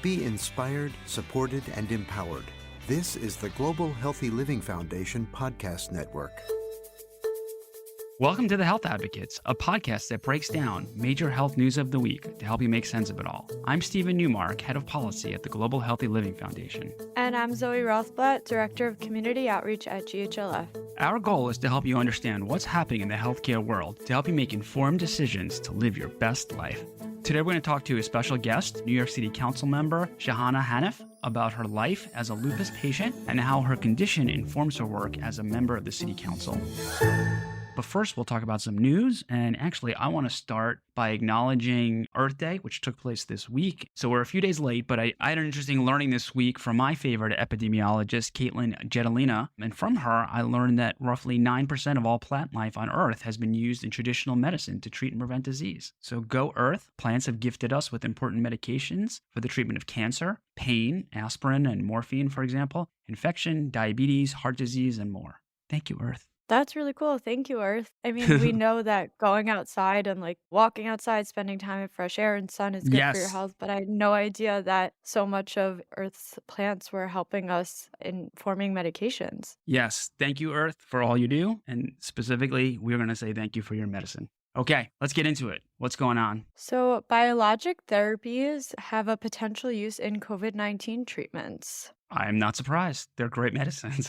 Be inspired, supported, and empowered. This is the Global Healthy Living Foundation podcast network. Welcome to The Health Advocates, a podcast that breaks down major health news of the week to help you make sense of it all. I'm Stephen Newmark, Head of Policy at the Global Healthy Living Foundation. And I'm Zoe Rothblatt, Director of Community Outreach at GHLF. Our goal is to help you understand what's happening in the healthcare world to help you make informed decisions to live your best life. Today, we're going to talk to a special guest, New York City Council Member Shahana Hanif, about her life as a lupus patient and how her condition informs her work as a member of the City Council. But first, we'll talk about some news. And actually, I want to start by acknowledging Earth Day, which took place this week. So we're a few days late, but I had an interesting learning this week from my favorite epidemiologist, Caitlin Jetelina. And from her, I learned that roughly 9% of all plant life on Earth has been used in traditional medicine to treat and prevent disease. So go Earth. Plants have gifted us with important medications for the treatment of cancer, pain, aspirin and morphine, for example, infection, diabetes, heart disease, and more. Thank you, Earth. That's really cool. Thank you, Earth. I mean, we know that going outside and walking outside, spending time in fresh air and sun is good for your health, but I had no idea that so much of Earth's plants were helping us in forming medications. Yes. Thank you, Earth, for all you do. And specifically, we're going to say thank you for your medicine. Okay, let's get into it. What's going on? So biologic therapies have a potential use in COVID-19 treatments. I'm not surprised. They're great medicines.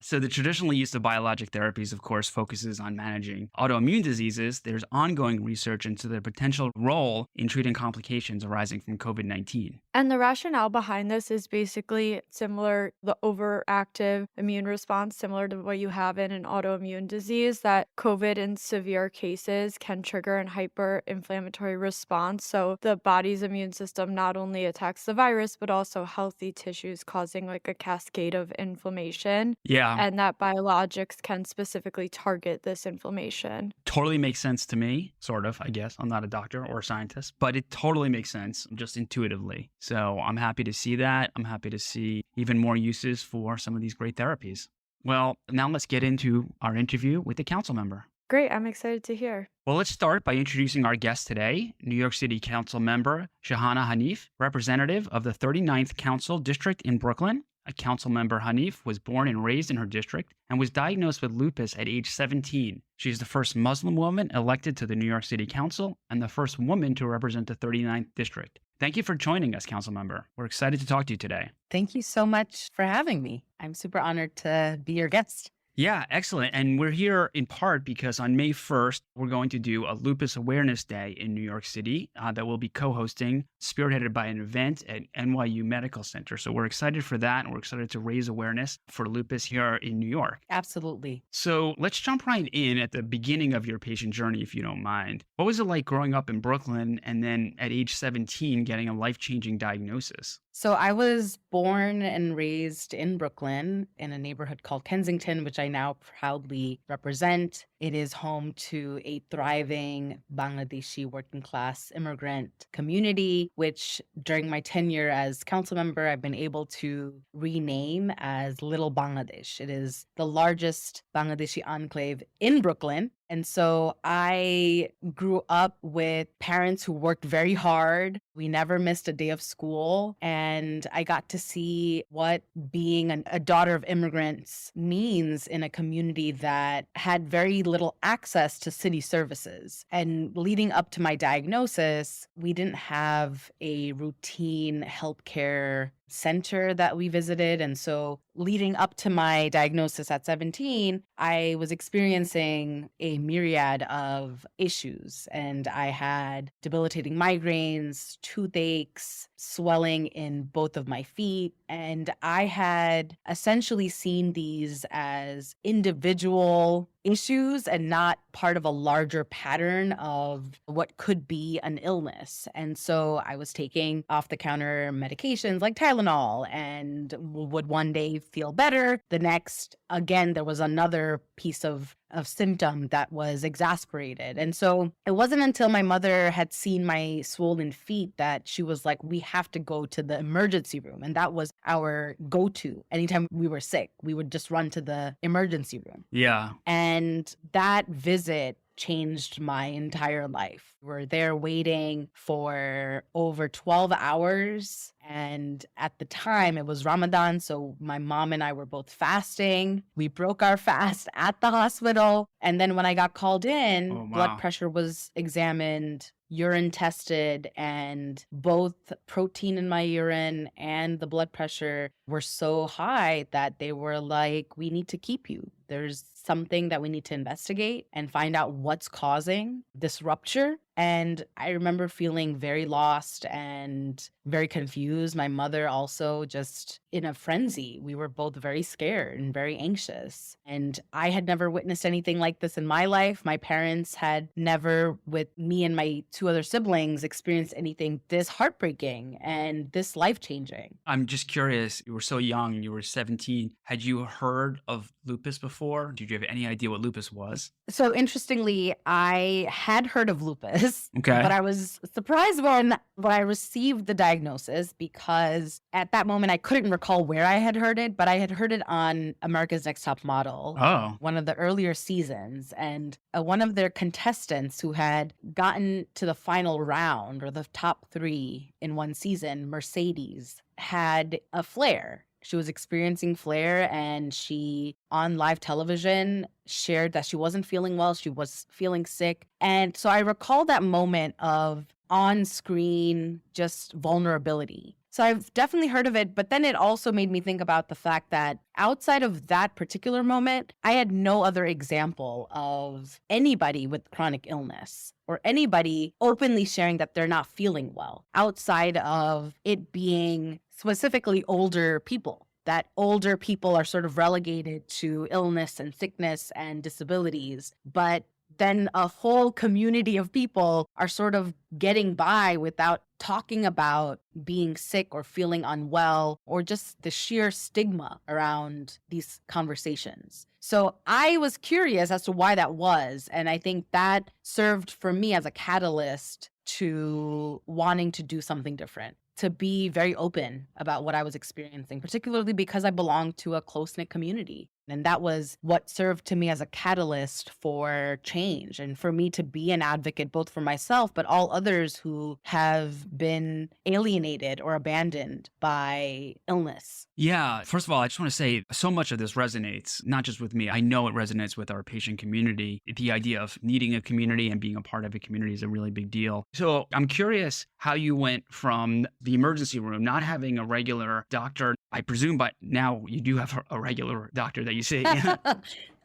So the traditional use of biologic therapies, of course, focuses on managing autoimmune diseases. There's ongoing research into their potential role in treating complications arising from COVID-19. And the rationale behind this is basically similar, the overactive immune response, similar to what you have in an autoimmune disease, that COVID in severe cases can trigger an hyperinflammatory response. So the body's immune system not only attacks the virus, but also healthy tissues, causing a cascade of inflammation. Yeah. And that biologics can specifically target this inflammation. Totally makes sense to me, sort of, I guess. I'm not a doctor or a scientist, but it totally makes sense just intuitively. So I'm happy to see that. I'm happy to see even more uses for some of these great therapies. Well, now let's get into our interview with the council member. Great. I'm excited to hear. Well, let's start by introducing our guest today, New York City Council Member Shahana Hanif, representative of the 39th Council District in Brooklyn. Council Member Hanif was born and raised in her district and was diagnosed with lupus at age 17. She is the first Muslim woman elected to the New York City Council and the first woman to represent the 39th District. Thank you for joining us, Council Member. We're excited to talk to you today. Thank you so much for having me. I'm super honored to be your guest. Yeah, excellent. And we're here in part because on May 1st, we're going to do a Lupus Awareness Day in New York City that we'll be co-hosting, spearheaded by an event at NYU Medical Center. So we're excited for that, and we're excited to raise awareness for lupus here in New York. Absolutely. So let's jump right in at the beginning of your patient journey, if you don't mind. What was it like growing up in Brooklyn and then at age 17 getting a life-changing diagnosis? So I was born and raised in Brooklyn in a neighborhood called Kensington, which I now proudly represent. It is home to a thriving Bangladeshi working class immigrant community, which during my tenure as council member, I've been able to rename as Little Bangladesh. It is the largest Bangladeshi enclave in Brooklyn. And so I grew up with parents who worked very hard. We never missed a day of school. And I got to see what being a daughter of immigrants means in a community that had very little access to city services. And leading up to my diagnosis, we didn't have a routine healthcare center that we visited. And so leading up to my diagnosis at 17, I was experiencing a myriad of issues. And I had debilitating migraines, toothaches, swelling in both of my feet. And I had essentially seen these as individual issues and not part of a larger pattern of what could be an illness. And so I was taking off-the-counter medications like Tylenol and would one day feel better. The next, again, there was another piece of symptom that was exasperated. And so it wasn't until my mother had seen my swollen feet that she was like, we have to go to the emergency room. And that was our go-to. Anytime we were sick, we would just run to the emergency room. Yeah. And that visit changed my entire life. We're there waiting for over 12 hours And at the time, it was Ramadan, so my mom and I were both fasting. We broke our fast at the hospital. And then when I got called in, Oh, blood wow. pressure was examined, urine tested, and both protein in my urine and the blood pressure were so high that they were like, we need to keep you. There's something that we need to investigate and find out what's causing this rupture. And I remember feeling very lost and very confused. My mother also just in a frenzy. We were both very scared and very anxious. And I had never witnessed anything like this in my life. My parents had never, with me and my two other siblings, experienced anything this heartbreaking and this life-changing. I'm just curious, you were so young, you were 17. Had you heard of lupus before? Did you have any idea what lupus was? So interestingly, I had heard of lupus, Okay. but I was surprised when I received the diagnosis because at that moment I couldn't recall where I had heard it, but I had heard it on America's Next Top Model, Oh, one of the earlier seasons, and one of their contestants who had gotten to the final round or the top 3 in one season, Mercedes, had a flare. She was experiencing flare and she, on live television, shared that she wasn't feeling well. She was feeling sick. And so I recall that moment of on-screen just vulnerability. So I've definitely heard of it, but then it also made me think about the fact that outside of that particular moment, I had no other example of anybody with chronic illness or anybody openly sharing that they're not feeling well outside of it being specifically older people. That older people are sort of relegated to illness and sickness and disabilities, but then a whole community of people are sort of getting by without talking about being sick or feeling unwell or just the sheer stigma around these conversations. So I was curious as to why that was. And I think that served for me as a catalyst to wanting to do something different, to be very open about what I was experiencing, particularly because I belonged to a close-knit community. And that was what served to me as a catalyst for change and for me to be an advocate, both for myself, but all others who have been alienated or abandoned by illness. yeah. First of all, I just want to say so much of this resonates, not just with me. I know it resonates with our patient community. The idea of needing a community and being a part of a community is a really big deal. So I'm curious how you went from the emergency room, not having a regular doctor. I presume by now you do have a regular doctor that you see.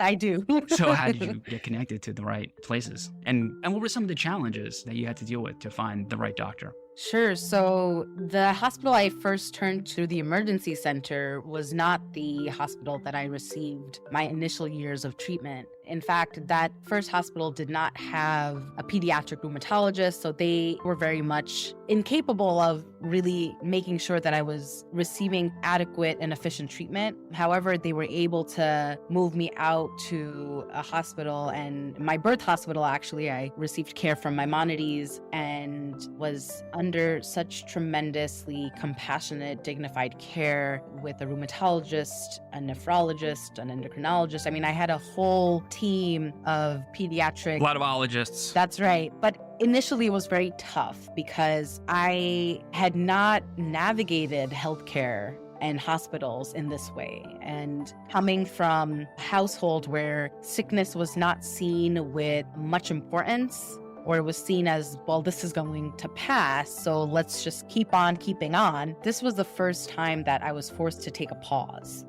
I do. So how did you get connected to the right places? And what were some of the challenges that you had to deal with to find the right doctor? Sure. So the hospital I first turned to, the emergency center, was not the hospital that I received my initial years of treatment. In fact, that first hospital did not have a pediatric rheumatologist, so they were very much incapable of really making sure that I was receiving adequate and efficient treatment. However, they were able to move me out to a hospital, and my birth hospital, actually, I received care from Maimonides and was under such tremendously compassionate, dignified care with a rheumatologist, a nephrologist, an endocrinologist. I mean, I had a whole team of pediatric... A lot of ologists. That's right. But initially it was very tough because I had not navigated healthcare and hospitals in this way. And coming from a household where sickness was not seen with much importance, or it was seen as, well, this is going to pass, so let's just keep on keeping on. This was the first time that I was forced to take a pause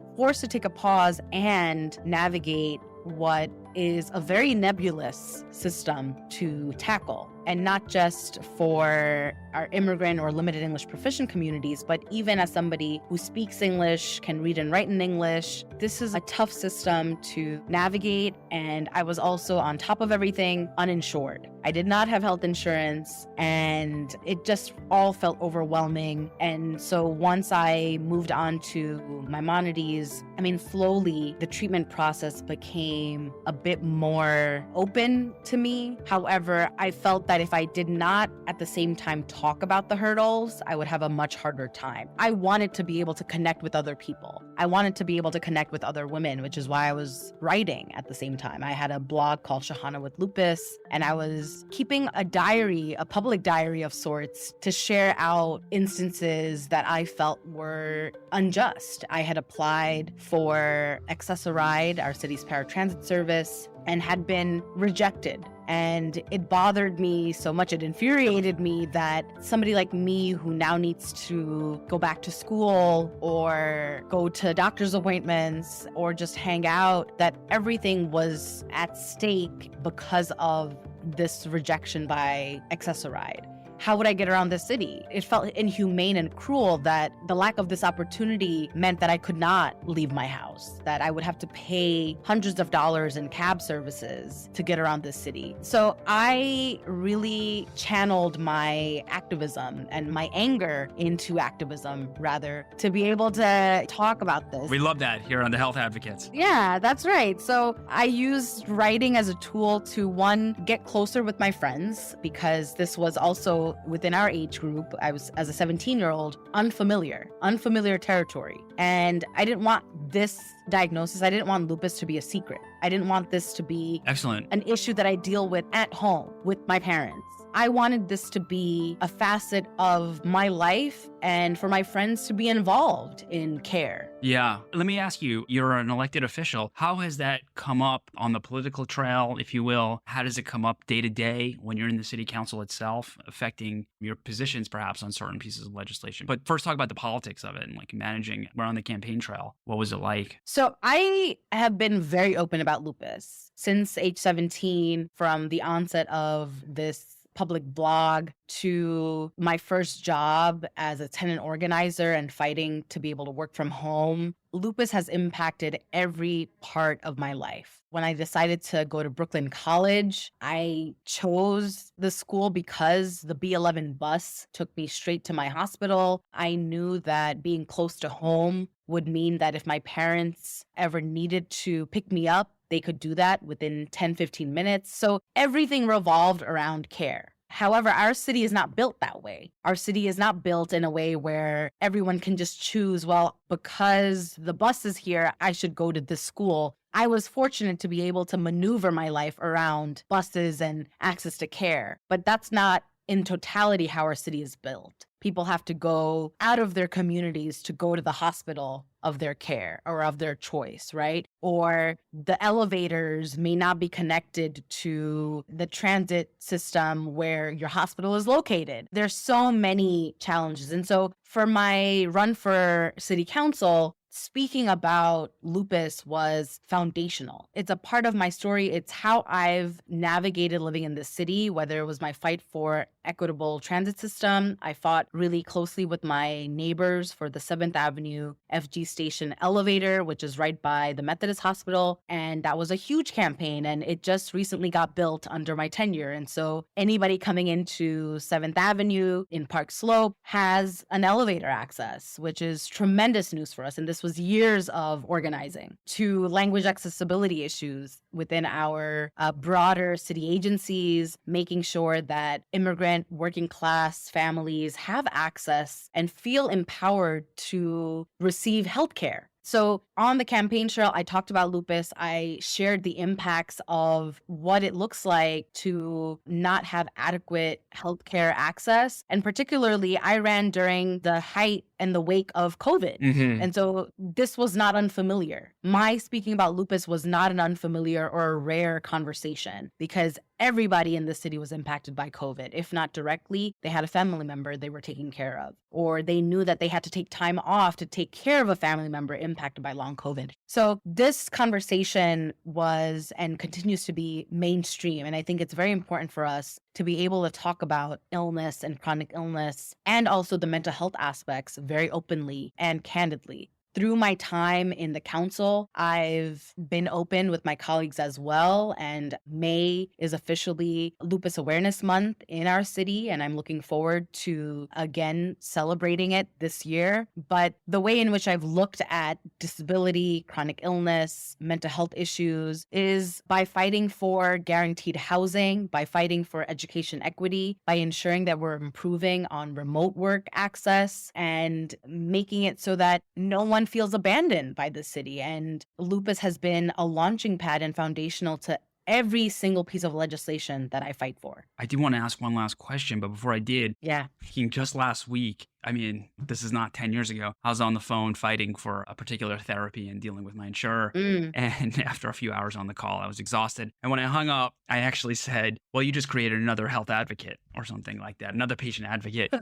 and navigate what is a very nebulous system to tackle. And not just for our immigrant or limited English proficient communities, but even as somebody who speaks English, can read and write in English, this is a tough system to navigate. And I was also, on top of everything, uninsured. I did not have health insurance, and it just all felt overwhelming. And so once I moved on to Maimonides, slowly the treatment process became a bit more open to me. However, I felt that that if I did not at the same time talk about the hurdles, I would have a much harder time. I wanted to be able to connect with other people. I wanted to be able to connect with other women, which is why I was writing at the same time. I had a blog called Shahana with Lupus, and I was keeping a diary, a public diary of sorts, to share out instances that I felt were unjust. I had applied for Access-a-Ride, our city's paratransit service, and had been rejected. And it bothered me so much, it infuriated me that somebody like me who now needs to go back to school or go to doctor's appointments or just hang out, that everything was at stake because of this rejection by Access-a-Ride. How would I get around the city? It felt inhumane and cruel that the lack of this opportunity meant that I could not leave my house, that I would have to pay hundreds of dollars in cab services to get around this city. So I really channeled my activism and my anger into activism, rather, to be able to talk about this. We love that here on The Health Advocates. Yeah, that's right. So I used writing as a tool to, one, get closer with my friends, because this was also within our age group. I was, as a 17-year-old, unfamiliar territory. And I didn't want this diagnosis, I didn't want lupus to be a secret. I didn't want this to be Excellent. an issue that I deal with at home with my parents. I wanted this to be a facet of my life and for my friends to be involved in care. Yeah. Let me ask you, you're an elected official. How has that come up on the political trail, if you will? How does it come up day to day when you're in the city council itself, affecting your positions perhaps on certain pieces of legislation? But first talk about the politics of it and like managing. We're on the campaign trail. What was it like? So I have been very open about lupus since age 17, from the onset of this public blog to my first job as a tenant organizer and fighting to be able to work from home. Lupus has impacted every part of my life. When I decided to go to Brooklyn College, I chose the school because the B11 bus took me straight to my hospital. I knew that being close to home would mean that if my parents ever needed to pick me up, they could do that within 10, 15 minutes. So everything revolved around care. However, our city is not built that way. Our city is not built in a way where everyone can just choose, well, because the bus is here, I should go to this school. I was fortunate to be able to maneuver my life around buses and access to care, but that's not in totality how our city is built. People have to go out of their communities to go to the hospital of their care or of their choice, right? Or the elevators may not be connected to the transit system where your hospital is located. There's so many challenges. And so for my run for city council, speaking about lupus was foundational. It's a part of my story. It's how I've navigated living in this city, whether it was my fight for equitable transit system. I fought really closely with my neighbors for the 7th Avenue FG station elevator, which is right by the Methodist Hospital. And that was a huge campaign. And it just recently got built under my tenure. And so anybody coming into 7th Avenue in Park Slope has an elevator access, which is tremendous news for us. And this was years of organizing. To language accessibility issues within our broader city agencies, making sure that immigrant working class families have access and feel empowered to receive healthcare. So on the campaign trail, I talked about lupus. I shared the impacts of what it looks like to not have adequate healthcare access. And particularly, I ran during the height and the wake of COVID. And so this was not unfamiliar. My speaking about lupus was not an unfamiliar or a rare conversation, because everybody in the city was impacted by COVID. If not directly, they had a family member they were taking care of, or they knew that they had to take time off to take care of a family member impacted by long COVID. So this conversation was and continues to be mainstream. And I think it's very important for us to be able to talk about illness and chronic illness and also the mental health aspects very openly and candidly. through my time in the council, I've been open with my colleagues as well. And May is officially Lupus Awareness Month in our city, and I'm looking forward to again celebrating it this year. But the way in which I've looked at disability, chronic illness, mental health issues is by fighting for guaranteed housing, by fighting for education equity, by ensuring that we're improving on remote work access and making it so that no one feels abandoned by the city. And Lupus has been a launching pad and foundational to every single piece of legislation that I fight for. I do want to ask one last question, but before I did, Yeah. just last week, I mean, this is not 10 years ago, I was on the phone fighting for a particular therapy and dealing with my insurer. And after a few hours on the call, I was exhausted. And when I hung up, I actually said, well, you just created another health advocate or something like that, another patient advocate.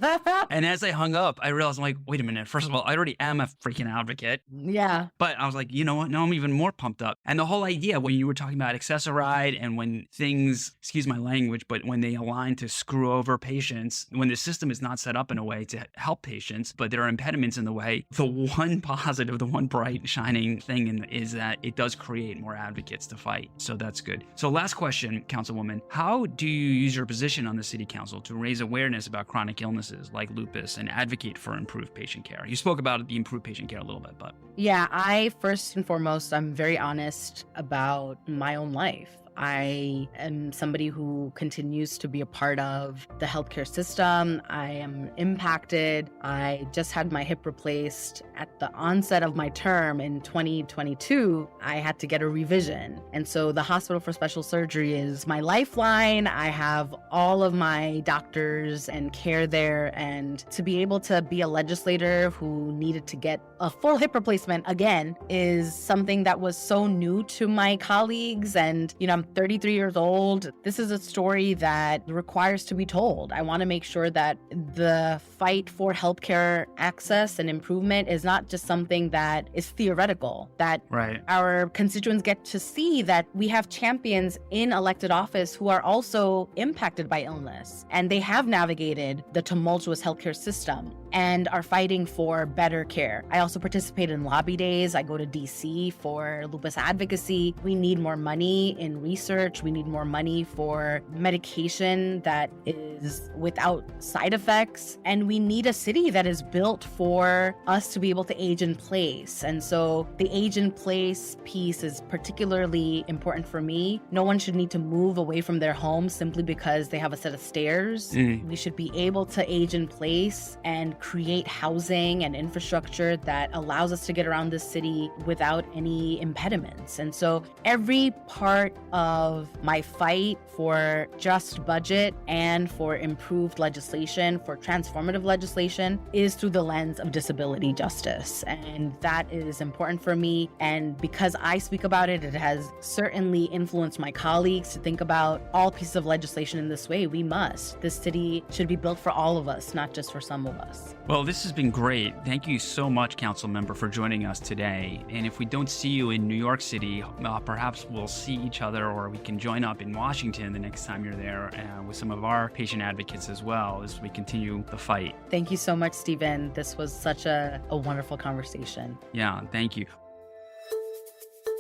And as I hung up, I realized, I'm like, wait a minute. First of all, I already am a freaking advocate. Yeah. But I was like, you know what? Now I'm even more pumped up. And the whole idea when you were talking about accessoride and when things, excuse my language, but when they align to screw over patients, when the system is not set up in a way to help patients, but there are impediments in the way, the one positive, the one bright shining thing is that it does create more advocates to fight. So that's good. So last question, Councilwoman, how do you use your position on the City Council to raise awareness about chronic illnesses like lupus and advocate for improved patient care? You spoke about the improved patient care a little bit, but... Yeah, I first and foremost, I'm very honest about my own life. I am somebody who continues to be a part of the healthcare system. I am impacted. I just had my hip replaced at the onset of my term in 2022. I had to get a revision. And so the Hospital for Special Surgery is my lifeline. I have all of my doctors and care there. And to be able to be a legislator who needed to get a full hip replacement again is something that was so new to my colleagues. And, I'm 33 years old. This is a story that requires to be told. I want to make sure that the fight for healthcare access and improvement is not just something that is theoretical, that our constituents get to see that we have champions in elected office who are also impacted by illness, and they have navigated the tumultuous healthcare system and are fighting for better care. I also participate in lobby days. I go to DC for lupus advocacy. We need more money in research. We need more money for medication that is without side effects. And we need a city that is built for us to be able to age in place. And so the age in place piece is particularly important for me. No one should need to move away from their home simply because they have a set of stairs. We should be able to age in place and create housing and infrastructure that allows us to get around this city without any impediments. And so every part of my fight for just budget and for improved legislation, for transformative legislation, is through the lens of disability justice. And that is important for me. And because I speak about it, it has certainly influenced my colleagues to think about all pieces of legislation in this way. We must. This city should be built for all of us, not just for some of us. Well, this has been great. Thank you so much, Council Member, for joining us today. And if we don't see you in New York City, perhaps we'll see each other, or we can join up in Washington the next time you're there with some of our patient advocates as well as we continue the fight. Thank you so much, Stephen. This was such a wonderful conversation. Yeah, thank you.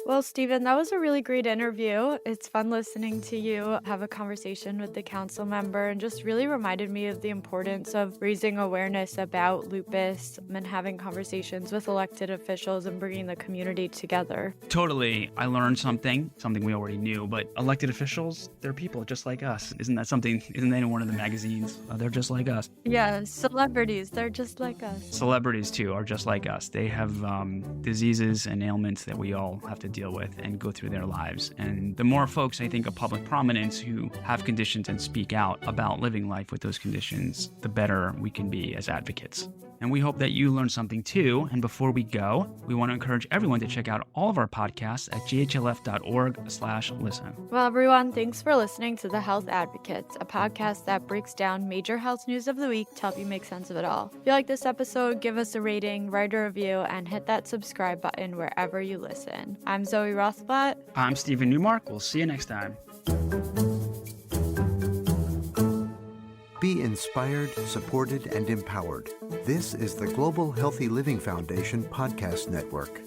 Well, Stephen, that was a really great interview. It's fun listening to you have a conversation with the council member, and just really reminded me of the importance of raising awareness about lupus and having conversations with elected officials and bringing the community together. Totally. I learned something we already knew, but elected officials, they're people just like us. Isn't that in one of the magazines? They're just like us. Yeah, celebrities, they're just like us. Celebrities, too, are just like us. They have diseases and ailments that we all have to deal with and go through their lives. And the more folks, I think, of public prominence who have conditions and speak out about living life with those conditions, the better we can be as advocates. And we hope that you learned something too. And before we go, we want to encourage everyone to check out all of our podcasts at ghlf.org/listen. Well, everyone, thanks for listening to The Health Advocates, a podcast that breaks down major health news of the week to help you make sense of it all. If you like this episode, give us a rating, write a review, and hit that subscribe button wherever you listen. I'm Zoe Rothblatt. I'm Stephen Newmark. We'll see you next time. Be inspired, supported, and empowered. This is the Global Healthy Living Foundation Podcast Network.